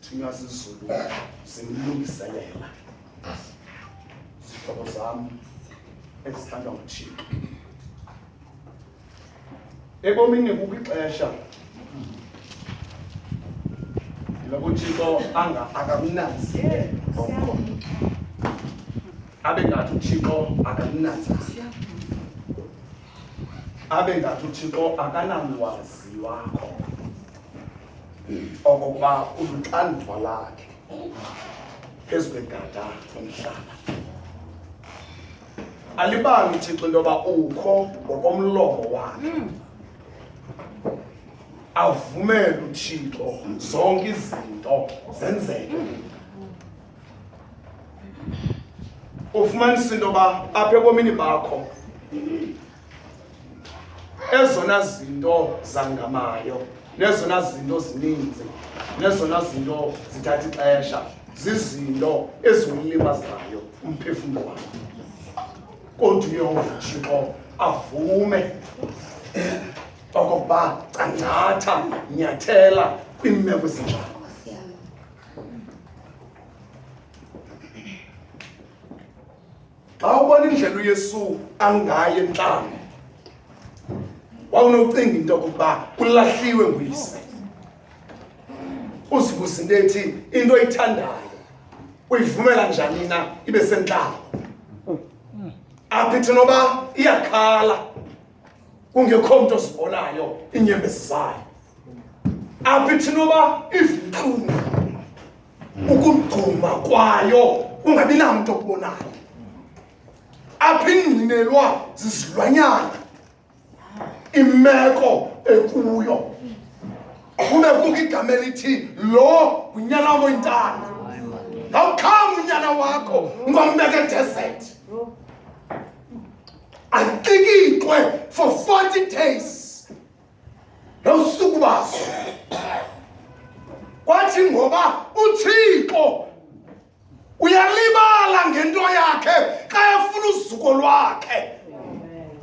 Thinywa sisizulu simlungiselela. Sihlobo zami esithandwa nguThixo. Ebomini kukwixesha lokho uThixo akakunanzi ngomkhono. Abe ngathi uThixo akakunanzi. Abe ngathi uThixo akanamwazi wakho. Okokuba uluxanduva lakhe phezu kwegada lomhlaba. Alibali uThixo into yoba ukho ngokomlomo wakhe. Avumele uThixo zonke izinto zenzeke. Ufumanisa into yoba apha ebomini bakho ezona zinto zangamayo nezona zinto zininzi nezona zinto zithatha ixesha zizinto eziwulimazayo umphefumlo wakho. Kodwa uyehova uThixo avume okokuba cangatha nyathela kwiimeko ezinjalo. Xa ubona indlela uYesu angaye entlanga wawunocinga into yokokuba ulahliwe nguyise. Uzibuza into ethi into oyithandayo uyivumela njani na ibe sentlanga. Apha ithi noba iyakhala kungekho mntu osibonayo iinyembezi zayo. Apha ithi noba izintlungu ukugquma kwayo ungabi namntu okubonayo. Apha ingqinelwa zizilwanyana imeko ekuyo kube kukho igama elithi lo unyana wam oyintanga. Ngawukhama unyana wakho ungombeka edesert atikitwe for 40 days nosuku baso. Kwathi ngoba uThixo uyalibala ngento yakhe xa efuna uzuko lwakhe.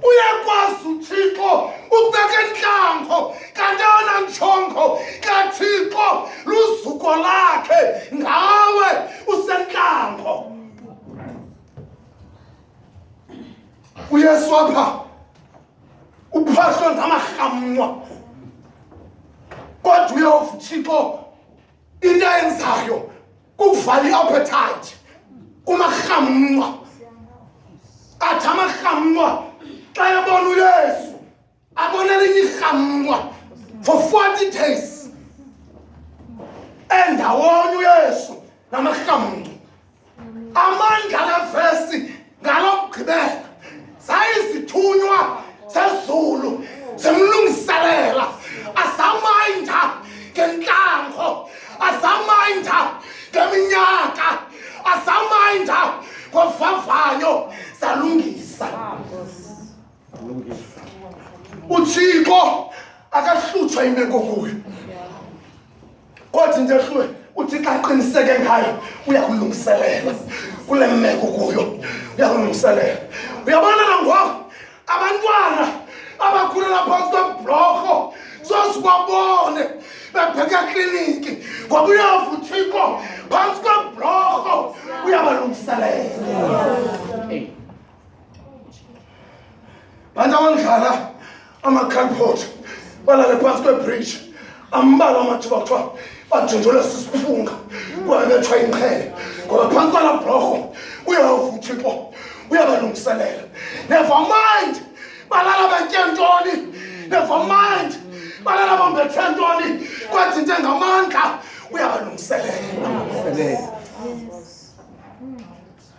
Uyakwazi uThixo ukubeka entlango kanti eyona njongo kaThixo luzuko lakhe ngawe usentlango. uYesu apha uphahlwe ngamarhamncwa kodwa uyehova uThixo into ayenzayo kukuvala i-appetite kumarhamncwa. Athi amarhamncwa xa ebona uYesu abona elinye irhamncwa for 40 days endawonye uYesu namarhamncwa. Amandla levesi ngalokugqibela zayizithunywa zezulu zimlungiselela. Azamayinda ngentlango, azamayinda ngeminyaka, azamayinda ngovavanyo zalungisa. uThixo akahlutshwa imeko kuyo kodwa into ehlwe uThixo aqiniseke ngayo uyakulungiselela kule meko kuyo uyakulungiselela. Uyabona nangoku abantwana abakhulela phantsi kwebhlorho sosikwabone bebheka ekliniki ngoba uyehova uThixo phantsi kwebhlorho uyabalungiselela. Bantu abadlala amakhaliphothi balale phantsi kwebridge ambala amathuba kuthiwa bajonjolwe sisiphunga kwaye bethiwa inqele ngoba phantsi kwala bhlorho uyehova uThixo uyabalungiselela. Never mind balala betye ntoni, never mind balala bambethe ntoni, kwathi into engamandla uyabalungiselela.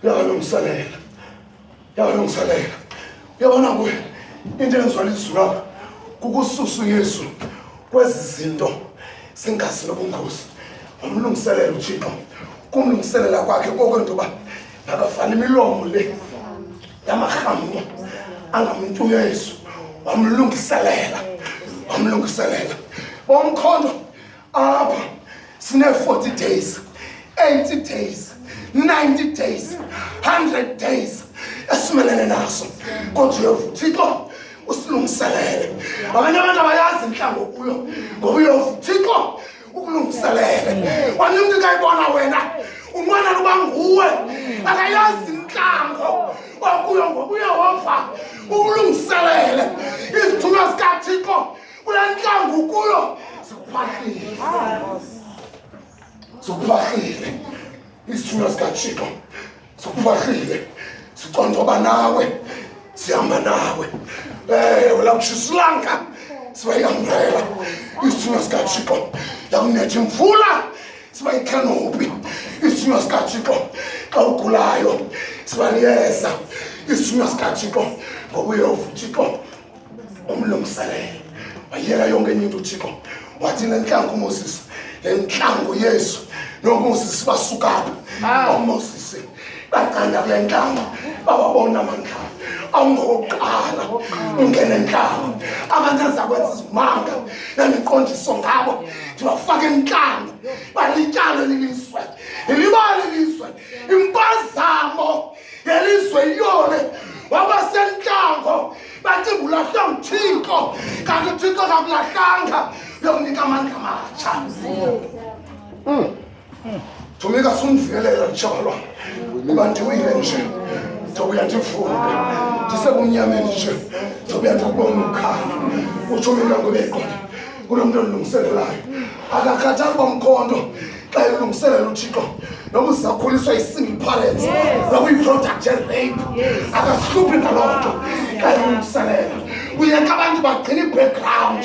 Uyabalungiselela, uyabalungiselela. Uyabona kuwe into enziwa lizulu apha kukususa uYesu kwezi zinto zingazi nobungozi. Umlungiselela uThixo kumlungiselela kwakhe kokwento yoba makafana imilomo le yamarhamncwa angamuntu uYesu wamlungiselela. Bomkhondo apha sine 40 days, 80 days, 90 days, 100 days esimelene naso kodwa uyehova uThixo usilungiselele. Abanye abantu abayazi inhlango kuyo ngoba uyehova uThixo ukulungiselele waningi kayibona wena unqwana luba nguwe akayazi inhlango okuyo ngokuyehova ukulungiselele izithunywa zikaThixo kule nhlango kuyo sikuphahile izithunywa zikaThixo sikuphahile sicondoba nawe sihamba nawe wela kushisilanga sibayamrela izithunywa zikaThixo yakunetha imvula sibayikhanopi izithunywa zikaThixo xa ugulayo sibaliyeza izithunywa zikaThixo ngokuyehova uThixo umlungiselele wayeka yonke into uThixo wathi lenhlango uMoses lenhlango Yesu noMoses basukaphi uMoses baqanda kule nhlango bababona amandla awungokuqala ungene enhlango abantu azakwenza izimanga nemiqondiso ngabo ndibafake enhlango balityalo lilizwe ilibali ilizwe impazamo yelizwe iyole wabasenhlango bathi ngulahlwa nguThixo kanti uThixo kakulahlanga uyokunika amandla amatsha Thumeka sunivikelela ntshalwa kuba ndiwile nje njobuya ndifunde ndisebumnyameni nje njobuya ndikubona ukhanya uthumeka ngobeqona kulo muntu olungiselelayo akakhathali bomkhondo xa elungiselela uThixo noba uzakhuliswa yi-single parents noba uyi-product rape akahluphi ngaloo nto xa elungiselela uyeka abantu bagcina i-background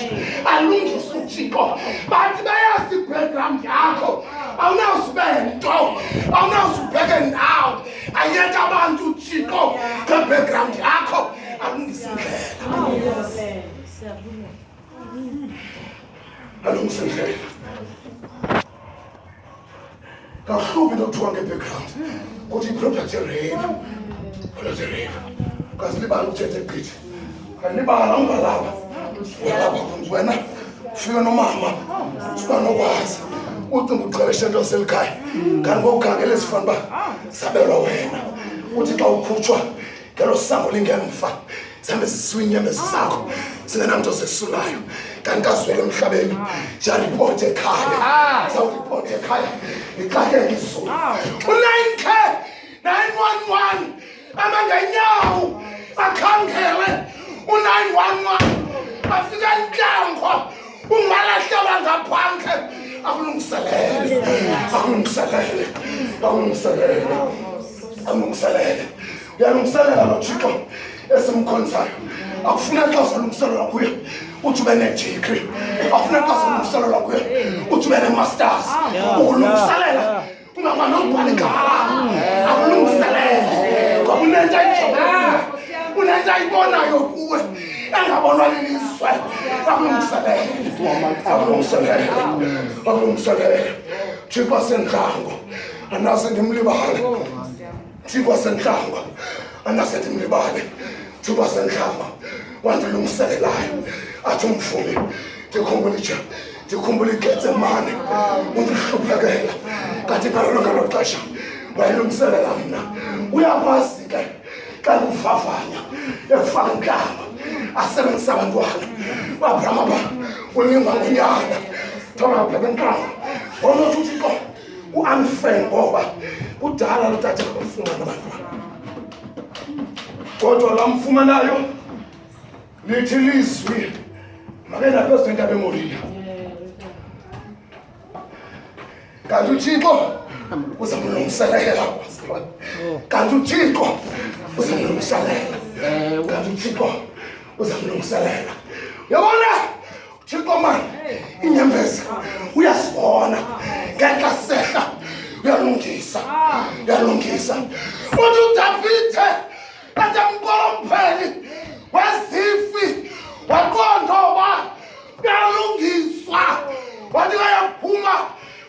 alungise uThixo bathi bayazi i-background yakho awunawuzibe nto awunawuzibheke ndawo ayeka abantu uThixo nge-background yakho alungise indlela alungise indlela kahluphi nokuthiwa nge-background kuthi i-product rape kasilibala ukuthethe gqithi kanibala ungalapha walapha kunzi wena ufike nomama siba nokwazi ucinga ucebeshe into selikhaya kanti ngokukhangela ezifana uba sabelwa wena uthi xa ukhutshwa ngelo sango lingemva zihambe zisiwe iinyembezi zakho zingenamntu zesulayo kanti kazwele emhlabeni siyaripota ekhaya sawuripota ekhaya ixakeke izulu u-9K 911 amangenyawo akhangele u-911 afike enhlango ungalahlewa ngaphandle akulungiselele uyalungiselela noThixo esimkhonzayo akufuna xa uzalungiselela kuye uthi ube ne-degree akufuna xa uzalungiselela kuye uthi ube ne-masters ukulungiselela ungamane ukubhala igama lakho akulungiselele ngoba unento ayijongayo unento ayibonayo kuwe engabonwa lilizwe akulungiselele Thixo wasentlango anase ndimlibale Thixo wasentlango anase ndimlibale Thixo wasentlango wandilungiselelayo athi umvumi ndikhumbula iGetsemane undihluphekela kanti ngalo xesha wayilungiselela mna uyakwazi ke xa kuvavanya ekufaka intlamba asebenzisa abantwana babrama ulinga ngonyana thola phela intlamba onothi uThixo u-unfriend ngoba kudala luthathe bafumana abantwana kodwa lamfumanayo lithi lizwi makena president abemolile kanti uThixo uzamlungiselela kanti uThixo uzamlungiselela kanti uThixo uzamlungiselela yabona uThixo manje inyembezi uyasibona ngeke sehla uyalungisa uthi uDavide asemqolopheni wesifi waqondoba uyalungiswa wathi kayaphuma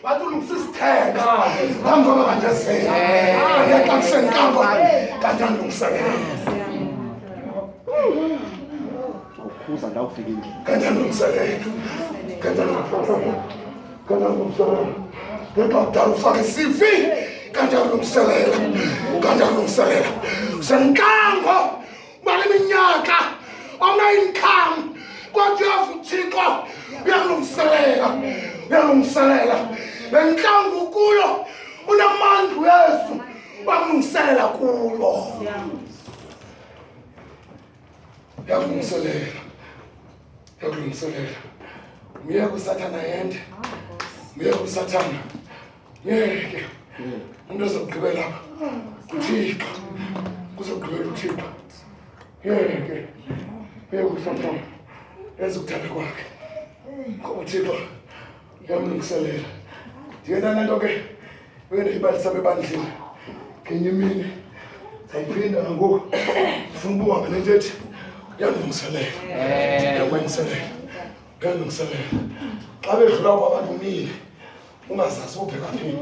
wathi ulungisa isitheka ngamgoba kandezela angeka kusenkambo kanti andilungiselela ukuza ndawufikile kanti andilungiselela ngekudala ufake isifi kanti andilungiselela senkambo bale minyaka awuna-income kodwa uyavuthixo uyalungiselela uyalungiselela lenhlangu kuyo unamandla Yesu bamlungiselela kulo yakulungiselela Miye kusathana yende miye kusathana yeke umuntu ozogqibela lapha uThixo kuzogqibela uThixo yeke miye kusathana ezokuthanda kwakhe ngoba uThixo yamlungiselela ndiyena nanto ke wena ibalisa bebandleni ngenye imini sayiphinda ngoku ufuna ubuhambe nento ethi uyalungiselela xa bedlula kwabantu umile ungazazi ubheka phi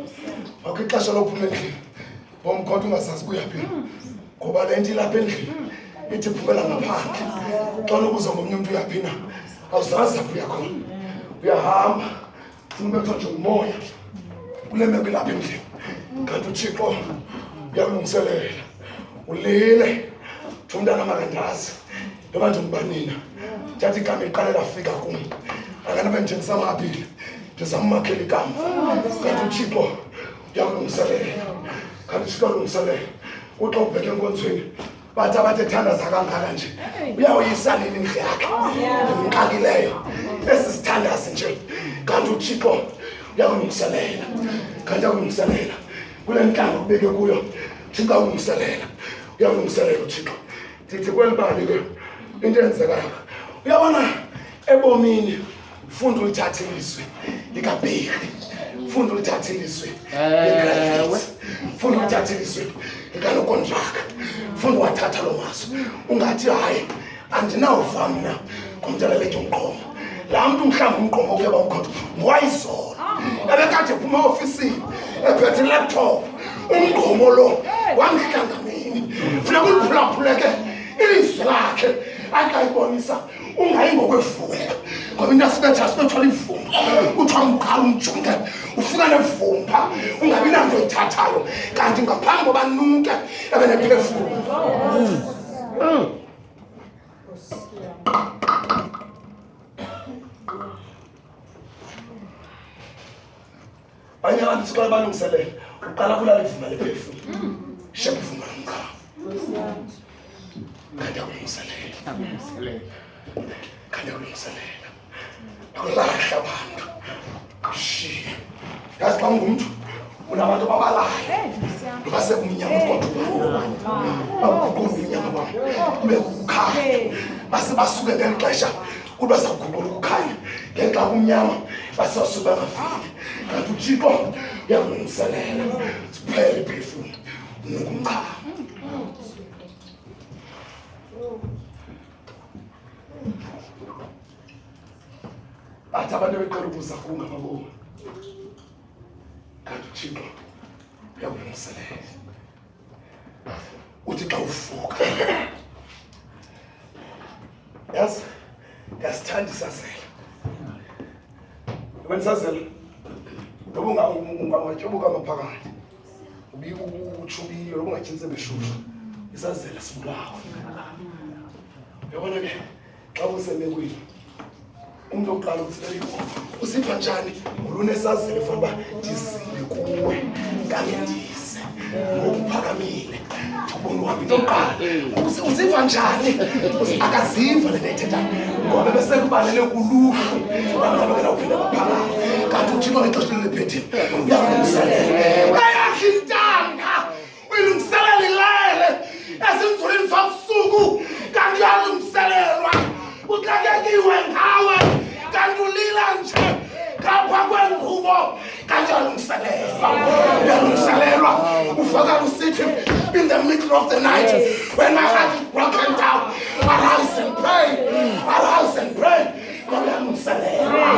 wakho ixesha lophuma endlini bomkhonto ungazazi kuyaphi ngoba le nto ilapha endlini ithi phumela ngaphandle xa nobuza ngomnye umuntu uyaphi na awuzazi apho uyakhona uyahamba ufuna ubethwa nje ngumoya kule meko ilapha endlini kanti uThixo uyalungiselela ulile umntana makandazi noma nje ngibanina thatha igama iqale lafika kum akanabe njengisa amaphili ndizammakhela ikamva kanti uThixo uyalungiselela kanti uThixo uyalungiselela uxa ubheke enkonzweni bathi abathe thandaza kangaka nje uyawoyisa nini indlu yakhe ngimxakileyo esi sithandazi nje kanti uThixo uyalungiselela kanti uyalungiselela kule nhlanga kubeke kuyo Thixo uyalungiselela uThixo ndithi kwelibali ke into enzekayo uyabona ebomini funda ulithathe ilizwi likaBheki funda ulithathe ilizwi funda ulithathe ilizwi likanokontraka funda wathatha lo mazwi ungathi hayi andinawuva mna ngomntana lethu umqomo laa mntu mhlawumbi umqomo kuyeba umkhonto ngowayizola ebekade ephuma ofisini ephethe ilaptop umqomo lo wamhlangamini funeka uliphulaphuleke ilizwi lakhe akayibonisa ungayi ngokwevumba ngoba into asibethwala ivumba kuthiwa mqala umjonge ufika nevumba ungabi nanto oyithathayo kanti ngaphambi koba nuke ebenephefumba abanye abantu sikole balungiselela uqala kulala ivumba lephefumba sheba ivumba lomqala kanti akulungiselela akulahla abantu shiye yazi xa ungumntu unabantu babalayo basekumnyama kodwa baguqula umnyama babo kube kukhanya base basuke ngeli xesha kuba saguqula ukukhanya ngenxa kumnyama basasuka ngafiki kanti uThixo uyalungiselela siphele iphefumba nokumchama bathi abantu beqala ukuza kungababoni kanti uThixo uyalungiselela uthi xa uvuka yazi yasithanda isazela wena isazela noba ungamatyobuka amaphakathi ubutshubile noba ungatyintse beshushu isazela sibulawa uyabona ke xa usemekweni umuntu oqala ukuthi usiva njani ulunesazelo ufana uba ndizile kuwe kangendize ngokuphakamile ubona uhambe into oqala usiva njani akaziva le nto ayithethayo ngoba besekubalele kuluhlu namnabekela uphinde baphakame kanti uThixo ngexesha lilephethe uyalungiselela ayakhe intanga uyilungiselela ilele ezinzulini zabusuku kanti uyalungiselelwa uxakekiwe ngawe kanti ulila nje ngapha kwengubo kanti uyalungiselelwa ufakala usithi in the middle of the night when my heart is broken down arise and pray ngoba uyalungiselelwa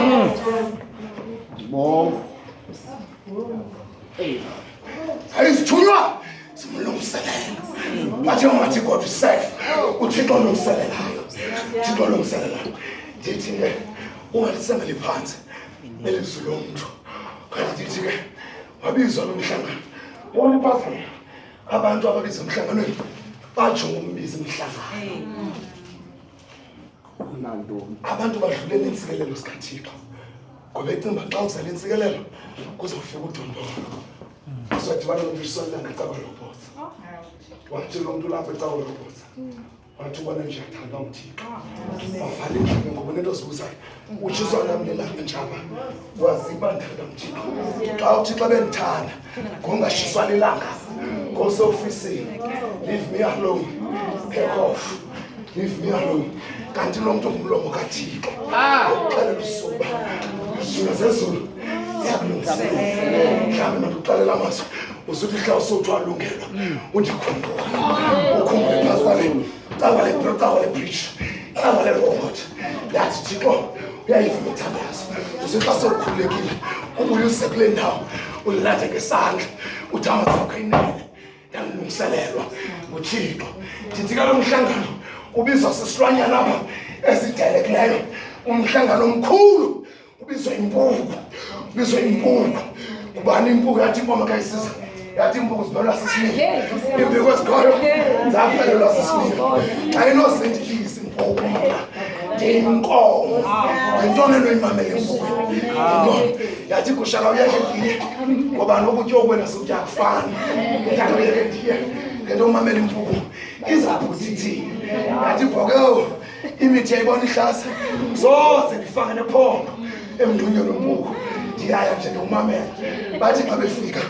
ayizithunywa simlungiselela bathe ungathi God is safe uThixo olungiselelayo uThixo olungiselelayo ndithi ke ungalisengeli phansi elizwi lomuntu kanti ndithi ke wabizwa lo mhlangano wona pastor abantu ababiza emhlanganweni bajonga umbizi emhlangano. Abantu badlulela insikelelo sikaThixo ngoba ecinga xa uzale intsikelelo kuzofika udondolo uzodibana nomvisiswane langecawa lobotsa wathi lo muntu lapho ecawa lobotsa wathi ubona nje athanda uthixo wavale indlebe ngoba nento zibuzayo utshiswa nami lelanga njaba waziba ndithanda uthixo xa uthixo bendithanda ngongashiswa lelanga ngoseofisini leave me alone take off leave me alone kanti lo muntu ngumlomo kathixo uxelela usuba izulu zezulu ziyakulungisela mhlawumbe nokuxelela amazwi uzuthi mhla usuthiwa alungelwa undikhumbula ukhumbule phansi kwale cawa le bridge cawa le robot yathi thixo uyayivuma ithandazo uzuthi xa sewukhululekile ubuye use kule ndawo ulilande ngesandla uthi amazwi akho inene yalungiselelwa uthixo ndithi kalo mhlangano ubizwa sisilwanyana apha esidelekileyo umhlangano omkhulu ubizwa impuku kubani impuku yathi inkomo kayisiza yathi impuku zimelwa sisimile impuku ezikhoyo zaphelelwa sisimile ayinozindilisa impuku ndiyinkomo yintoni enoyimamela impuku yathi kushaka uyeke ndiye ngoba nokutya okwena sokutya akufani ndiyake uyeke ndiye ngento umamela impuku izabhuthi yathi bhokeo imithi yayibona ihlaza zoze ndifake nephondo emndunyeni wempuku ndiyaya nje ndiwumamela bathi xa befika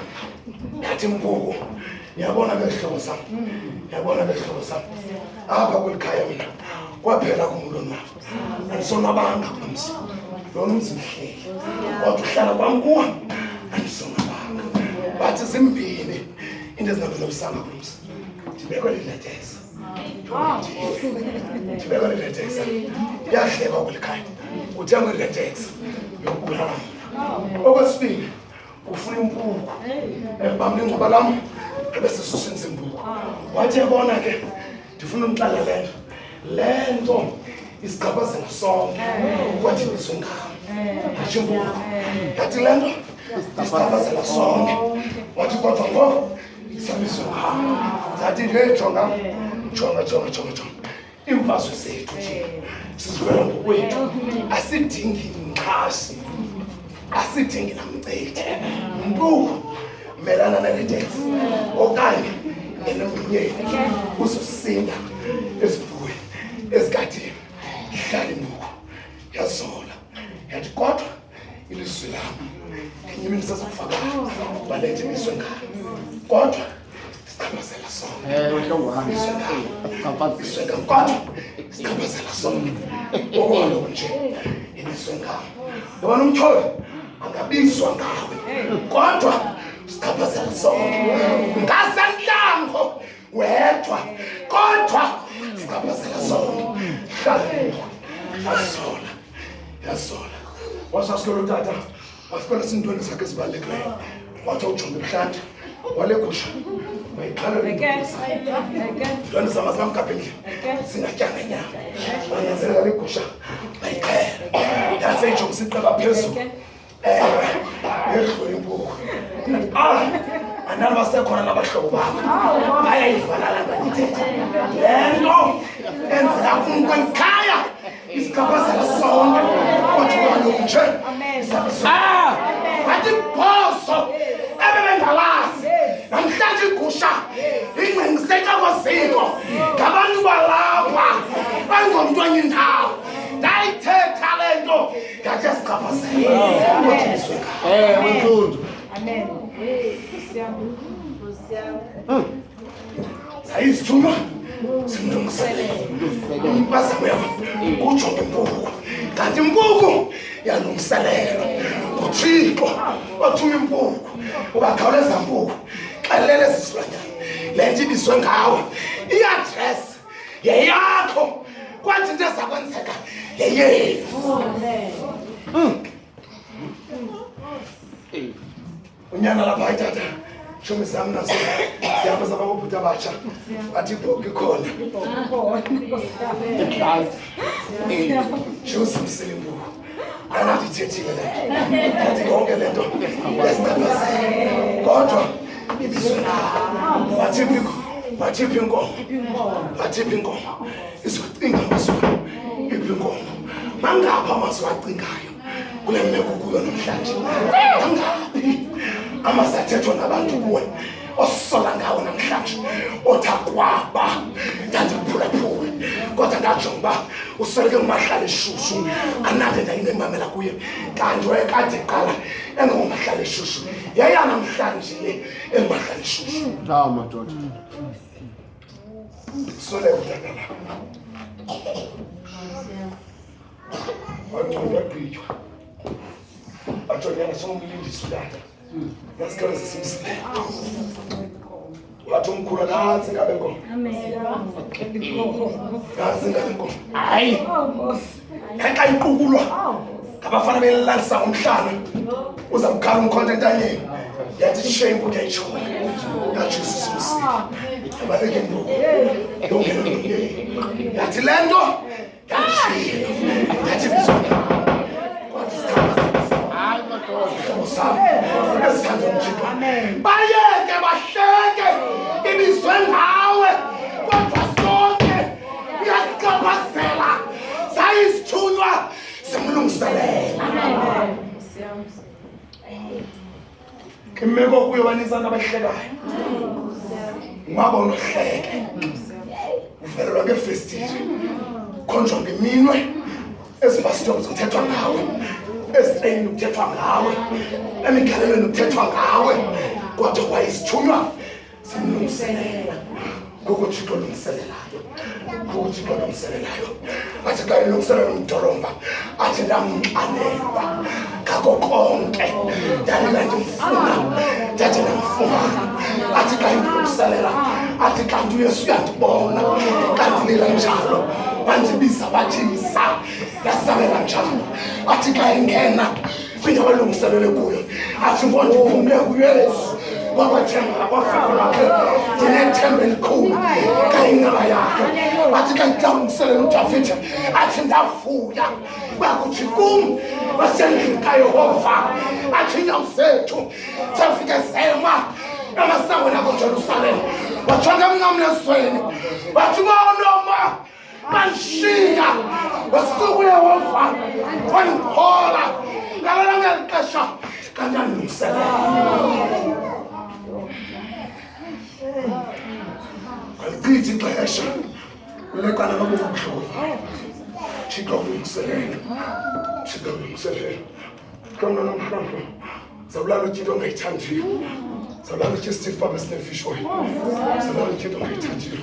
yathi impuku yabona bezihlobo sam apha kweli khaya mna kwaphela kumulonwabo andisonwabanga kulo mzi lona umzi mhleli kodwa uhlala kwam kuwo andisonwabanga bathi zimbini into ezingabizabisanga kulo mzi ndibekwe liletesa yahleka kweli khaya uthengwe liletesa yokubulala mna okwesibili ufuna impuku bamla ingcuba lam ebesesusini sempuku wathi yabona ke ndifuna umxelela le nto isichaphazela sonke kwathi bizwe ngam yathi impuku yathi le nto isichaphazela sonke wathi kodwa ngoko isabizwe ngam zathi ngejonga imfazwe zethu sizilwela ngokwethu asidingi mxhasi asidingi namcethe mpuku melana nale teksi okanye enemdunyeni uzosinda ezibhukwini ezikhathini hlala impuku yazola yathi kodwa ilizwi lam ngenye imini sezokufakayo balethe bizwe ngam kodwa sichaphazela sonke bizwe ngam kodwa sichaphazela sonke okoloku nje ibizwe ngam yobona umtyholi angabizwa ngawe kodwa sichaphazela sonke ngasentlango wedwa kodwa sichaphazela sonke hlala yazola wasasikolo tata wafika sintweni sakhe sibalulekileyo wathi ujonge ebuhlanti wale gusha bayixhala lento zamazamkaphendle singatyanga nyama banyanzeleka le gusha bayixhela yaseyijonge siqeba phezulu yedlula impuku anani basekhona nabahlobo babo bayayivalala ngalithetha le nto enzela kum kwelikhaya isichaphazela sonke kodwa kaloku nje athi bhoso ebebengalazi namhlanje igusha ingxengisetyakosiko ngabantu balapha bangomntwanya indawo ndayithetha le nto ngathi yasichaphazela kodiswe wentundu Amen. sayizithunywa simlungiselele impazamo yabo ujonge impuku kanti impuku yalungiselelwa nguthixo wathuma impuku ubakhawuleza mpuku xelele zisilwanyana le nto ibizwe ngawe iadresi yeyakho kwathi into ezakwenzeka yeyenu unyana lapha ayithatha shomi zami nazo sihamba zabangobhuti abatsha bathi ibhoki khona shozimsile impuku anathi ithethile le athi yonke le nto yesichaphazela kodwa ibizwe ngawo wathiphi inkomo izocinga amazwi iphi inkomo mangapha amazwi acingayo kule meko kuyo namhlanje. Angaphi amasathethwa nabantu kuwe osola ngawo namhlanje othakwaba ndandiphulaphula kodwa ndajonga usoleke umahlala eshushu anake ndayimamela kuye kanti wayekade qala engomahlala eshushu yaya namhlanje le engomahlala eshushu. Hawu madoda. Sole udala. Waqhubeka. Ajona somlindisi dada. Yasikhala sesimsile. Wathi umkhulu nansi ngabe ngo. Amen. Nansi ngabe ngo. Hayi. Kaka iqukulwa. Abafana belalisa umhlana. Uzamkhala umcontent anye. Yathi shame kuyayishona. Yajusi simsile. Abaleke ngo. Yongena. Yathi lento. Yathi. Yathi bizona. Bayeke bahleke ibizwe ngawe kodwa sonke uyasicaphazela sayisithunywa simlungiselela. Imeko kuyo banisana abahlekayo ngabona uhleke uvelelwa ngefestile khonjwa ngeminwe ezibasithobo zokuthethwa ngawe estrayini ukuthethwa ngawe emigalelweni ukuthethwa ngawe kodwa wayisithunywa simlungiselela ngokuthixo lungiselelayo ngokuthixo lungiselelayo athi xa ilungiselela umdolomba athi ndamxanelwa ngako konke ndanika ndimfuna ndathi ndamfumana athi xa indilungiselela athi kanti uyesu uyandibona kandilila njalo bandibiza bathisa yasabela njalo athi xa ingena kwindawo elungiselele kuyo athi ngondiphumle kuyesu kwabathemba kwafika lakhe ndinethemba elikhulu kayingaba yakhe athi xa ndilungiselele uDavide athi ndavuya bakuthi kum basendlini kaYehova athi inyawo zethu zafike zema emasangweni akoJerusalem wajonga emnqamlezweni wathi bonoma Manshiya wasuku Yehova wangiphola ngalona ngexesha kanyandilungiselela alichithi ixesha kulekana lobubuhlungu Thixo ulungiselela Thixo ulungiselela kamna namhlanje zawulala uThixo ongayithandiyo zawulala uThixo Steve Baba sinefish oil zawulala uThixo ongayithandiyo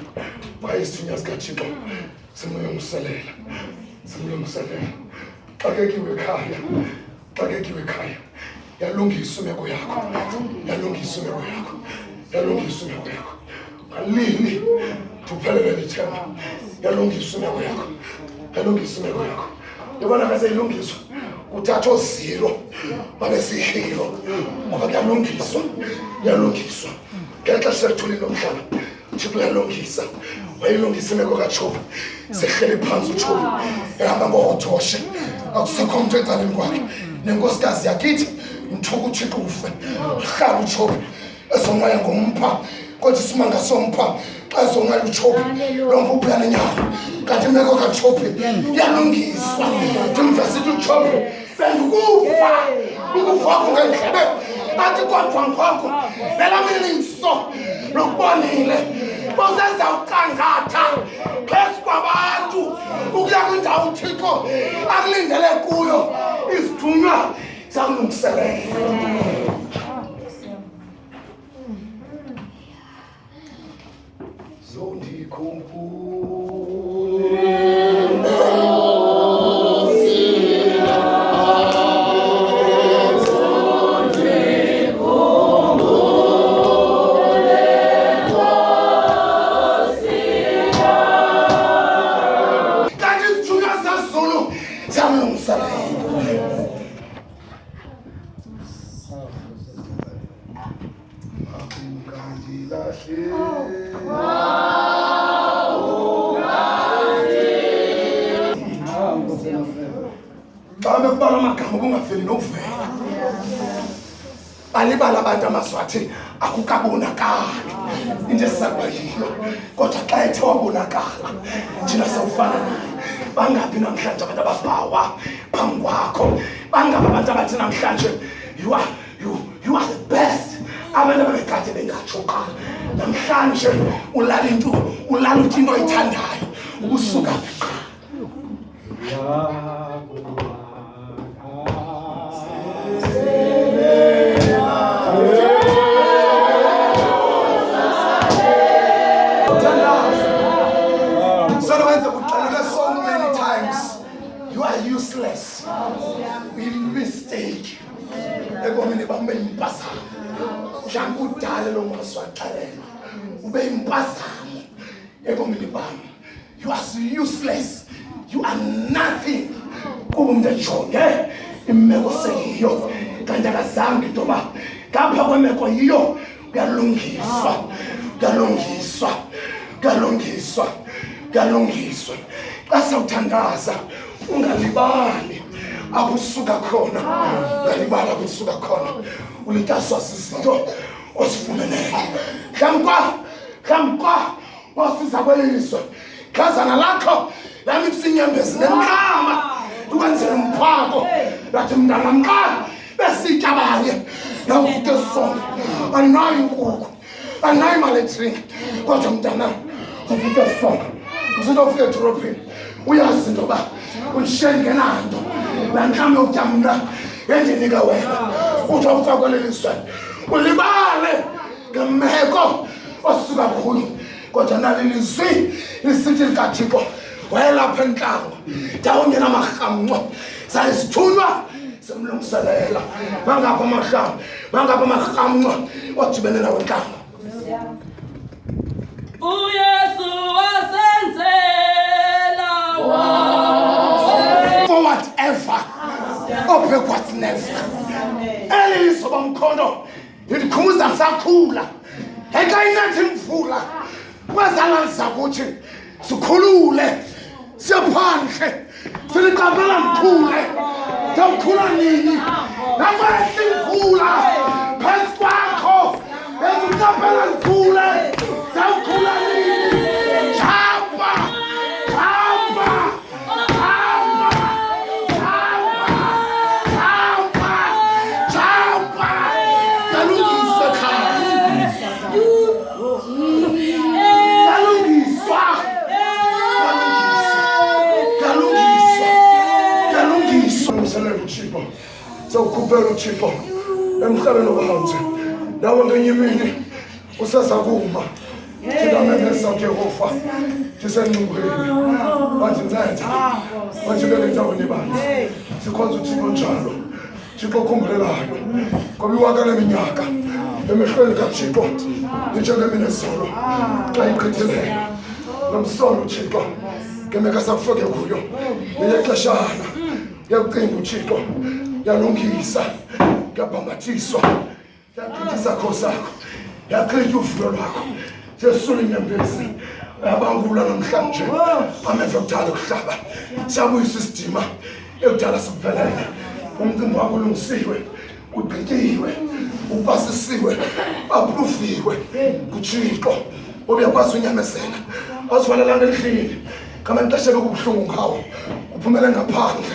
bayisithunya sikaThixo simlungiselela xakekiwe ekhaya yalungisa imeko yakho alini tuphelele lithemba yalungisa imeko yakho yabona kase ilungiswa kuthatha oziro babe sihilo ngoba yalungiswa ngexesha lethulile lomhlaba Thixo uyalungisa wayilungisa imeko kaJob sehlele phansi uJob ehamba ngothoshe akusekho umuntu ecaleni kwakhe nenkosikazi yakithi mthuka uThixo ufe hlala uJob esonqaya ngompha kodwa isimanga sompha xa esonqaya uJob lo mpuphu yanenyawo kanti imeko kaJob yalungiswa ndimvesithi uJob sendukufa ukufa kungendlebe athi kodwa ngoko belamiliso lokubonile bosenza uqangatha phezu kwabantu ukuya kwindawo uThixo akulindele kuyo izithunywa zakulungiselela alibala abantu amazwathi akukabonakali into esizakuba yilo kodwa xa ethe wabonakala thina sawufana naye Bangapi namhlanje abantu ababhawa phambi kwakho. Bangapi abantu abathi namhlanje you are the best. Abantu ababekade bengatshoka. Namhlanje ulala uthi into oyithandayo. Ubusuka you are useless. We mistake. Ebomini bambe impazamo. Jangudala lo maswaqalelo. Ube impazamo. Ebomini bami. You are useless. You are nothing. Kumde jonge imeko seyiyo. Kanti akazange ntoba. Kapha kwemeko yiyo kuyalungiswa. Asawuthandaza ungalibali abusuka khona. Ungalibali abusuka khona. Ulitaswa sizinto osifumeneyo. Hlamkwa wasiza kwelizwe. Khazana lakho lami kusinyembezi nemkama. Ukwenzela umphako. Lathi mntana mqa besitya abanye. Nawufike sonke. Anayi inkukhu. Anayi imali drink. Kodwa mntana ufike sonke. Uzinto ufike edorobheni. Uyazi into ba ushenge nanto la mhlawumbe ukujamla endinika wena uthi awufakwe leliswe ulibale ngemeko osuka kuyo kodwa nalelizwi lisithi likaThixo wayelapha entlango ndawonye namarhamncwa sayisithunywa simlungiselela bangapha amahlamvu bangapha amarhamncwa odibene nawo entlango uYesu wasenzela for whatever or backwards never. Elizwe bomkhondo ndikhumuza ngisakhula ekayinathi imvula kwazala lizakuthi sikhulule siyaphandle siliqaphela ndikhule ndawukhula nini nakwehla imvula phansi kwakho eziqaphela ndikhule ndawukhula nini so kupela uThixo emhlabeni obanzi nawe ngenye imini usasakuma thina memesa Jehova ndisenqubeni wathi nceda wathi beke endaweni banzi sikhonza uThixo njalo Thixo khumulelayo ngoba iwaka leminyaka emehlweni kaThixo njengemini ezolo xa iqithileyo nomsolo uThixo ngemeka sakufake kuyo niyexeshana yakucinga uThixo yalungisa yabhambathiswa yaqithisa khosakho yaqitha uvulo lwakho yesula inyembezi yabangula namhlanje ameva kudala kuhlaba siyabuyisa isidima ekudala sikuphelele umcimbi wakho ulungisiwe ugqityiwe upasisiwe apruviwe kuThixo obuyakwazi unyamezela asivalelanga endlini kama ixesha lokubuhlungu ngawo uphumele ngaphandle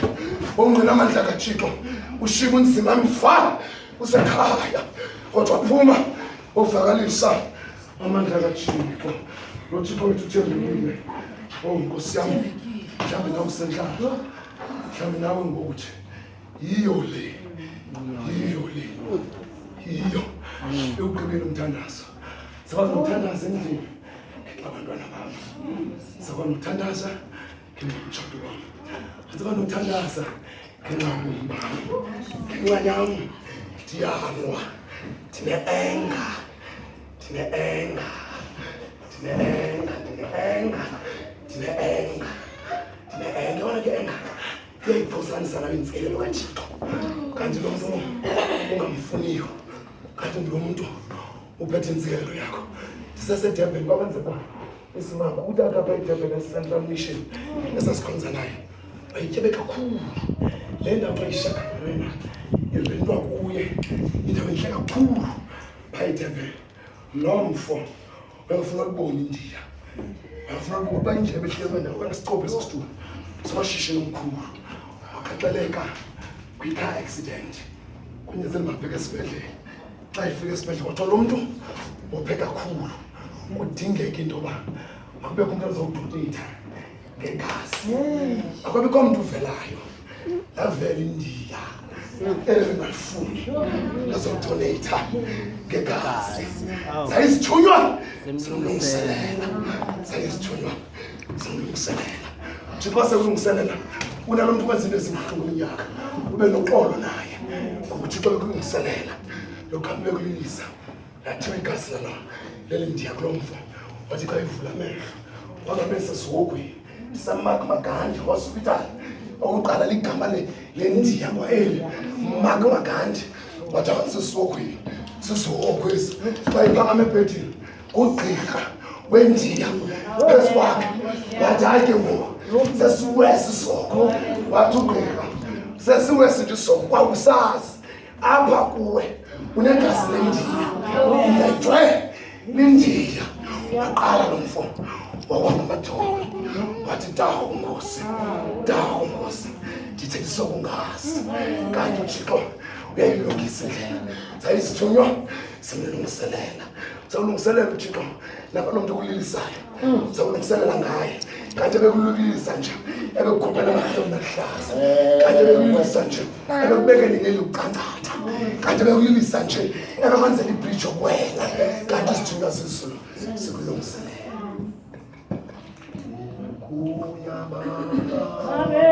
ongqina amandla kaThixo ushiba unzima mfa usekhaya kodwa phuma uvakalisa amandla kaThixo lo Thixo wethu uthembekile Nkosi yami mhlawumbe nawe usendlala mhlawumbe nawe ngokuthi yiyo ekugqibeni umthandazo sakwazi ukuthandaza endlini abantwana bami sakwazi ukuthandaza ngomtshato wami sakwazi ukuthandaza ngengqabumba ngenganyam ndiyalwa ndine-enga yona ke enga uyayiphosanisa nayo intsikelelo kaThixo kanti lo muntu ungamfuniyo kanti lo muntu uphethe intsikelelo yakho ndiseseDurban kwabenzeka isimanga utata apha eDurban eCentral Mission esasikhonza naye wayityebe kakhulu le ndawo xa ishaka wena yeventwa kuye indawo entle kakhulu phaa eDurban nomfo wayefuna ukubona India wayefuna ukuba indlebe ehleli kwendawo kwanesicopho esisitulo somashishini omkhulu waqaqeleka kwi-car accident kunyanzela mabheka esibhedlela xa ifika esibhedlela kwathiwa lo muntu wophe kakhulu kudingeka into yoba makubekho umntu azawudoneyitha ngegazi akwabikho mntu uvelayo lavela indiya elingalifuni lazodoneyitha ngegazi zayizithunywa simlungiselela njengoba sekulungiselela unalo mntu kwenza into ezibuhlungu unyaka ube noxolo naye ngoba uthixo bekulungiselela lokhambi bekulilisa lathiwa igazi lalo lelindiya kulo mfo wathi xa ivula amehlo wangabe sesihogweni samark magandhi hospital okuqala ligama lendiya kwaeli mark magandhi wathi sesihogweni sesihogwesi bayiphakama ebhedini ugqirha wendiya phezu kwakhe wathi hayi ke ngoku sesiwesi soko wathi ugqirha sesiwesi nje soko kwakusazi apha kuwe unegazi lendiya yedwe lindiya waqala lo mfo wawangamadolo wathi dawo nkosi ndithethiswa kungazi kanti uthixo uyayilungisa indlela zayizithunywa simlungiselela sawulungiselela uthixo nalo mntu okulilisayo sawulungiselela ngaye kanti bekulilisa nje ebekukhuphela amahloni nahlaza kanti bekulilisa nje ebekubekele ngelucantatha kanti bekulilisa nje ebekwenzela ibridge yokwela kanti isithunywa sisulu sikulungiselela kuyabanga